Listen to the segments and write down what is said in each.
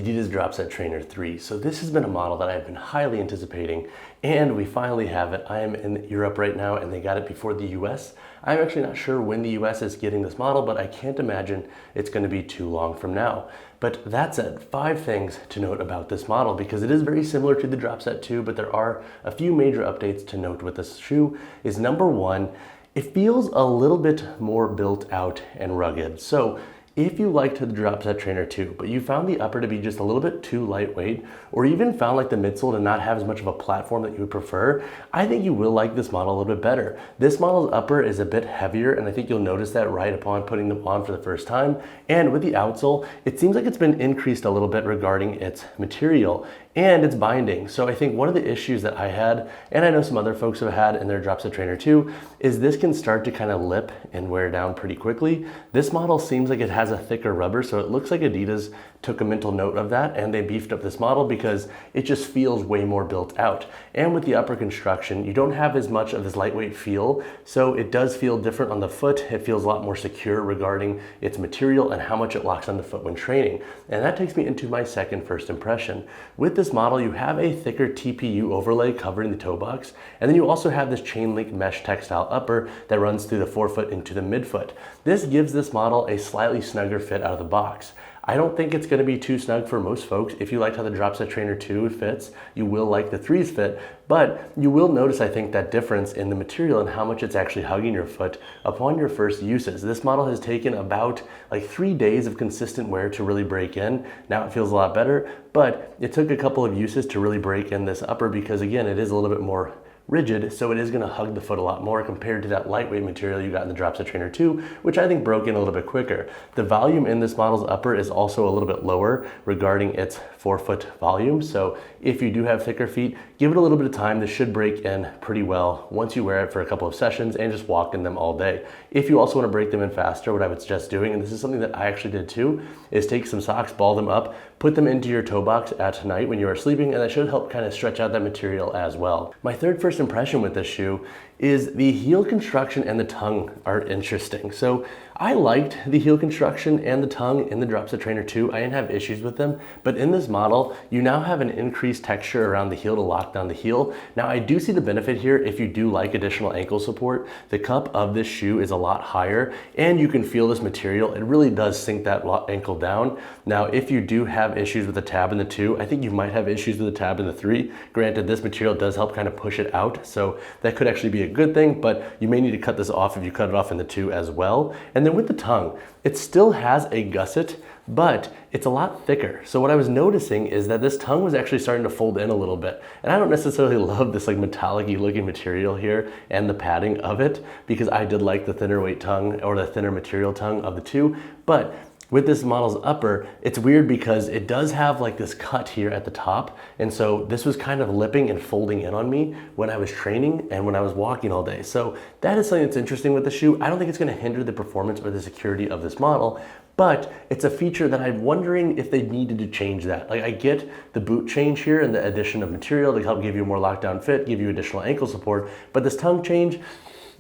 the Adidas Dropset Trainer 3. So this has been a model that I've been highly anticipating, and we finally have it. I am in Europe right now, and they got it before the US. I'm actually not sure when the US is getting this model, but I can't imagine it's going to be too long from now. But that said, 5 things to note about this model, because it is very similar to the Dropset 2, but there are a few major updates to note with this shoe. Is number 1, it feels a little bit more built out and rugged. So if you liked the Dropset Trainer 2, but you found the upper to be just a little bit too lightweight, or even found like the midsole to not have as much of a platform that you would prefer, I think you will like this model a little bit better. This model's upper is a bit heavier, and I think you'll notice that right upon putting them on for the first time. And with the outsole, it seems like it's been increased a little bit regarding its material and its binding. So I think one of the issues that I had, and I know some other folks have had in their Dropset Trainer 2, is this can start to kind of lip and wear down pretty quickly. This model seems like it has a thicker rubber, so it looks like Adidas took a mental note of that and they beefed up this model because it just feels way more built out. And with the upper construction, you don't have as much of this lightweight feel, so it does feel different on the foot. It feels a lot more secure regarding its material and how much it locks on the foot when training. And that takes me into my second first impression. With this model, you have a thicker TPU overlay covering the toe box, and then you also have this chain link mesh textile upper that runs through the forefoot into the midfoot. This gives this model a slightly snugger fit out of the box. I don't think it's going to be too snug for most folks. If you liked how the Dropset Trainer 2 fits, you will like the 3's fit, but you will notice, I think, that difference in the material and how much it's actually hugging your foot upon your first uses. This model has taken about like 3 days of consistent wear to really break in. Now it feels a lot better, but it took a couple of uses to really break in this upper because, again, it is a little bit more rigid, so it is going to hug the foot a lot more compared to that lightweight material you got in the Dropset Trainer 2, which I think broke in a little bit quicker. The volume in this model's upper is also a little bit lower regarding its forefoot volume, so if you do have thicker feet, give it a little bit of time. This should break in pretty well once you wear it for a couple of sessions and just walk in them all day. If you also want to break them in faster, what I would suggest doing, and this is something that I actually did too, is take some socks, ball them up, put them into your toe box at night when you are sleeping, and that should help kind of stretch out that material as well. My third first impression with this shoe is the heel construction and the tongue are interesting. So I liked the heel construction and the tongue in the Dropset Trainer 2. I didn't have issues with them, but in this model, you now have an increased texture around the heel to lock down the heel. Now I do see the benefit here if you do like additional ankle support. The cup of this shoe is a lot higher and you can feel this material. It really does sink that ankle down. Now, if you do have issues with the tab in the 2, I think you might have issues with the tab in the 3. Granted, this material does help kind of push it out, so that could actually be a good thing, but you may need to cut this off if you cut it off in the 2 as well. And then with the tongue, it still has a gusset, but it's a lot thicker. So what I was noticing is that this tongue was actually starting to fold in a little bit. And I don't necessarily love this like metallic-y looking material here and the padding of it, because I did like the thinner weight tongue or the thinner material tongue of the 2, but with this model's upper, it's weird because it does have like this cut here at the top. And so this was kind of lipping and folding in on me when I was training and when I was walking all day. So that is something that's interesting with the shoe. I don't think it's going to hinder the performance or the security of this model, but it's a feature that I'm wondering if they needed to change that. Like, I get the boot change here and the addition of material to help give you a more lockdown fit, give you additional ankle support, but this tongue change,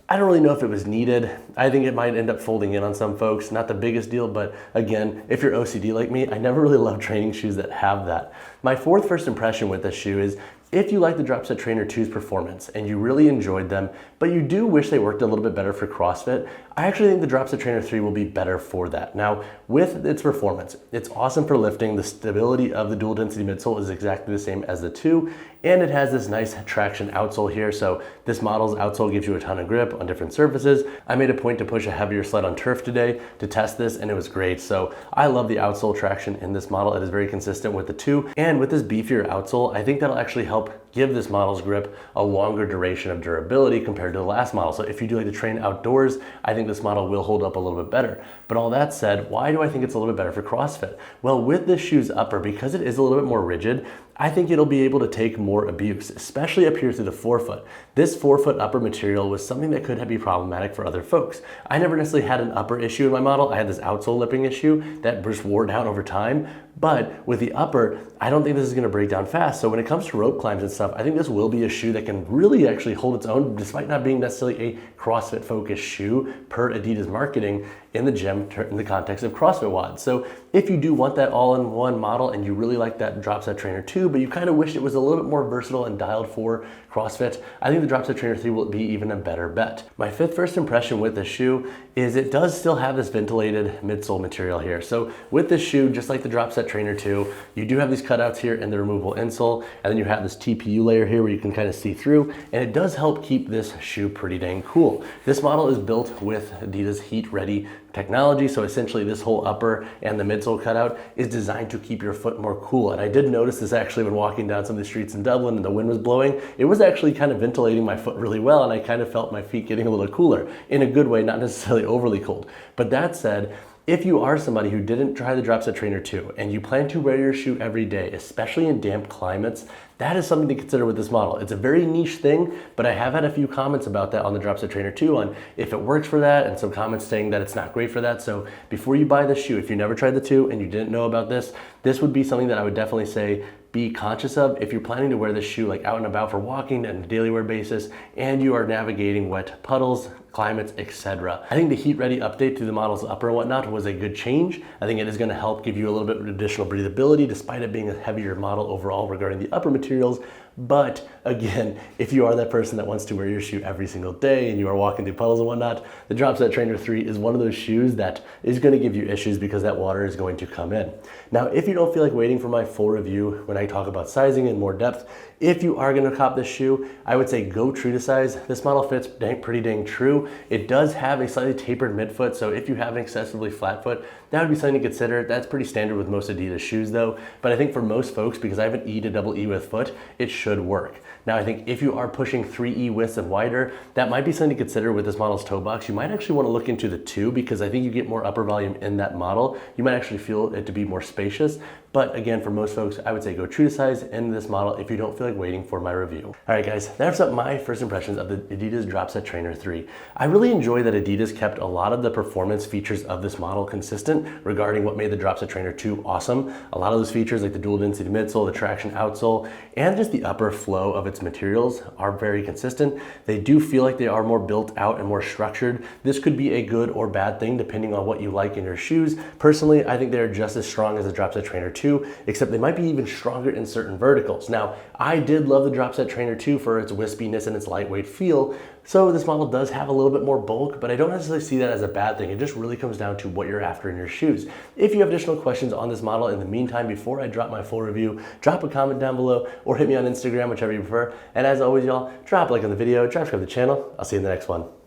I don't really know if it was needed. I think it might end up folding in on some folks. Not the biggest deal, but again, if you're OCD like me, I never really love training shoes that have that. My fourth first impression with this shoe is, if you like the Dropset Trainer 2's performance and you really enjoyed them, but you do wish they worked a little bit better for CrossFit, I actually think the Dropset Trainer 3 will be better for that. Now, with its performance, it's awesome for lifting. The stability of the dual density midsole is exactly the same as the 2, and it has this nice traction outsole here. So this model's outsole gives you a ton of grip on different surfaces. I made a point to push a heavier sled on turf today to test this, and it was great. So I love the outsole traction in this model. It is very consistent with the 2, and with this beefier outsole, I think that'll actually help give this model's grip a longer duration of durability compared to the last model. So if you do like to train outdoors, I think this model will hold up a little bit better. But all that said, why do I think it's a little bit better for CrossFit? Well, with this shoe's upper, because it is a little bit more rigid, I think it'll be able to take more abuse, especially up here through the forefoot. This forefoot upper material was something that could be problematic for other folks. I never necessarily had an upper issue in my model. I had this outsole lipping issue that just wore down over time. But with the upper, I don't think this is going to break down fast. So when it comes to rope climbs and stuff, I think this will be a shoe that can really actually hold its own, despite not being necessarily a CrossFit focused shoe per Adidas marketing. in the gym in the context of CrossFit WOD. So if you do want that all-in-one model and you really like that Dropset Trainer 2, but you kind of wish it was a little bit more versatile and dialed for CrossFit, I think the Dropset Trainer 3 will be even a better bet. My first impression with this shoe is it does still have this ventilated midsole material here. So with this shoe, just like the Dropset Trainer 2, you do have these cutouts here in the removable insole, and then you have this TPU layer here where you can kind of see through, and it does help keep this shoe pretty dang cool. This model is built with Adidas Heat Ready technology, so essentially this whole upper and the midsole cutout is designed to keep your foot more cool. And I did notice this actually when walking down some of the streets in Dublin and the wind was blowing. It was actually kind of ventilating my foot really well, and I kind of felt my feet getting a little cooler in a good way, not necessarily overly cold. But that said, if you are somebody who didn't try the Dropset Trainer 2 and you plan to wear your shoe every day, especially in damp climates, that is something to consider with this model. It's a very niche thing, but I have had a few comments about that on the Dropset Trainer 2 on if it works for that, and some comments saying that it's not great for that. So before you buy this shoe, if you never tried the 2 and you didn't know about this, this would be something that I would definitely say be conscious of if you're planning to wear this shoe like out and about for walking on a daily wear basis and you are navigating wet puddles, climates, etc. I think the Heat Ready update to the model's upper and whatnot was a good change. I think it is going to help give you a little bit of additional breathability despite it being a heavier model overall regarding the upper materials. But again, if you are that person that wants to wear your shoe every single day and you are walking through puddles and whatnot, the Dropset Trainer 3 is one of those shoes that is going to give you issues because that water is going to come in. Now, if you don't feel like waiting for my full review when I talk about sizing in more depth, if you are going to cop this shoe, I would say go true to size. This model fits pretty dang true. It does have a slightly tapered midfoot, so if you have an excessively flat foot, that would be something to consider. That's pretty standard with most Adidas shoes though, but I think for most folks, because I have an E to double E width foot, it should work. Now I think if you are pushing 3E widths and wider, that might be something to consider with this model's toe box. You might actually want to look into the 2 because I think you get more upper volume in that model. You might actually feel it to be more spacious. But again, for most folks, I would say go true to size in this model if you don't feel like waiting for my review. All right, guys, that wraps up my first impressions of the Adidas Dropset Trainer 3. I really enjoy that Adidas kept a lot of the performance features of this model consistent regarding what made the Dropset Trainer 2 awesome. A lot of those features like the dual density midsole, the traction outsole, and just the upper flow of its materials are very consistent. They do feel like they are more built out and more structured. This could be a good or bad thing depending on what you like in your shoes. Personally, I think they're just as strong as the Dropset Trainer 2, except they might be even stronger in certain verticals. Now, I did love the Dropset Trainer 2 for its wispiness and its lightweight feel, so this model does have a little bit more bulk, but I don't necessarily see that as a bad thing. It just really comes down to what you're after in your shoes. If you have additional questions on this model in the meantime, before I drop my full review, drop a comment down below or hit me on Instagram, whichever you prefer. And as always, y'all, drop a like on the video, subscribe to the channel. I'll see you in the next one.